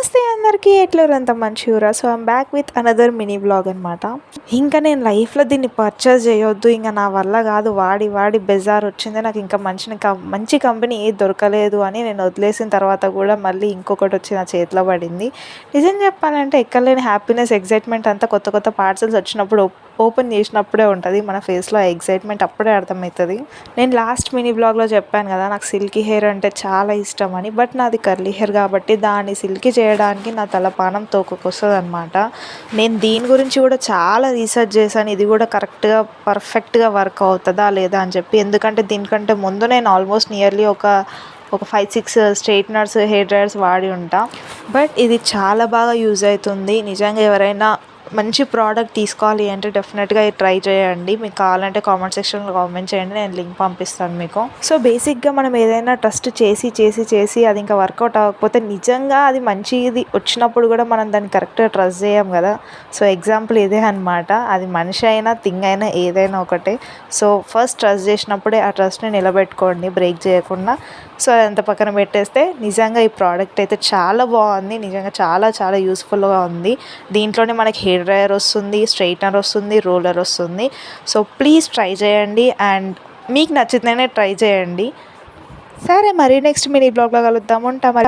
నమస్తే అందరికీ, ఎట్లూరంతా మంచిగా. So I'm back with another mini blog అనమాట. ఇంకా నేను లైఫ్లో దీన్ని పర్చేస్ చేయొద్దు, ఇంకా నా వల్ల కాదు, వాడి వాడి బెజార్ వచ్చింది నాకు, ఇంకా మంచి కంపెనీ ఏది దొరకలేదు అని నేను వదిలేసిన తర్వాత కూడా మళ్ళీ ఇంకొకటి వచ్చి నా చేతిలో పడింది. నిజం చెప్పాలంటే ఎక్కడలేని హ్యాపీనెస్, ఎగ్జైట్మెంట్ అంతా కొత్త కొత్త పార్సల్స్ వచ్చినప్పుడు ఓపెన్ చేసినప్పుడే ఉంటుంది. మన ఫేస్లో ఎగ్జైట్మెంట్ అప్పుడే అర్థమవుతుంది. నేను లాస్ట్ మినీ బ్లాగ్లో చెప్పాను కదా, నాకు సిల్కీ హెయిర్ అంటే చాలా ఇష్టం అని. బట్ నాది కర్లీ హెయిర్ కాబట్టి దాన్ని సిల్కీ చేయడానికి నా తలపానం తోకకొస్తుంది అనమాట. నేను దీని గురించి కూడా చాలా రీసెర్చ్ చేశాను, ఇది కూడా పర్ఫెక్ట్గా వర్క్ అవుతుందా లేదా అని చెప్పి. ఎందుకంటే దీనికంటే ముందు నేను ఆల్మోస్ట్ నియర్లీ ఒక 5-6 స్ట్రైట్నర్స్, హెయిర్ డ్రైయర్స్ వాడి ఉంటా. బట్ ఇది చాలా బాగా యూజ్ అవుతుంది. నిజంగా ఎవరైనా మంచి ప్రోడక్ట్ తీసుకోవాలి అంటే డెఫినెట్గా ఇది ట్రై చేయండి. మీకు కావాలంటే కామెంట్ సెక్షన్లో కామెంట్ చేయండి, నేను లింక్ పంపిస్తాను మీకు. సో బేసిక్గా మనం ఏదైనా ట్రస్ట్ చేసి అది ఇంకా వర్కౌట్ అవ్వకపోతే, నిజంగా అది మంచిది వచ్చినప్పుడు కూడా మనం దాన్ని కరెక్ట్గా ట్రస్ట్ చేయం కదా. సో ఎగ్జాంపుల్ ఇదే అనమాట. అది మనిషి అయినా థింగ్ అయినా ఏదైనా ఒకటే. సో ఫస్ట్ ట్రస్ట్ చేసినప్పుడే ఆ ట్రస్ట్ని నిలబెట్టుకోండి, బ్రేక్ చేయకుండా. సో అదంతా పక్కన పెట్టేస్తే, నిజంగా ఈ ప్రోడక్ట్ అయితే చాలా బాగుంది. నిజంగా చాలా చాలా యూస్ఫుల్గా ఉంది. దీంట్లోనే మనకి హెయిర్ డ్రైయర్ వస్తుంది, స్ట్రైట్నర్ వస్తుంది, రోలర్ వస్తుంది. సో ప్లీజ్ ట్రై చేయండి, అండ్ మీకు నచ్చితేనే ట్రై చేయండి. సరే మరి నెక్స్ట్ మినీ బ్లాగ్లో కలుద్దాం. ఉంటా మరి.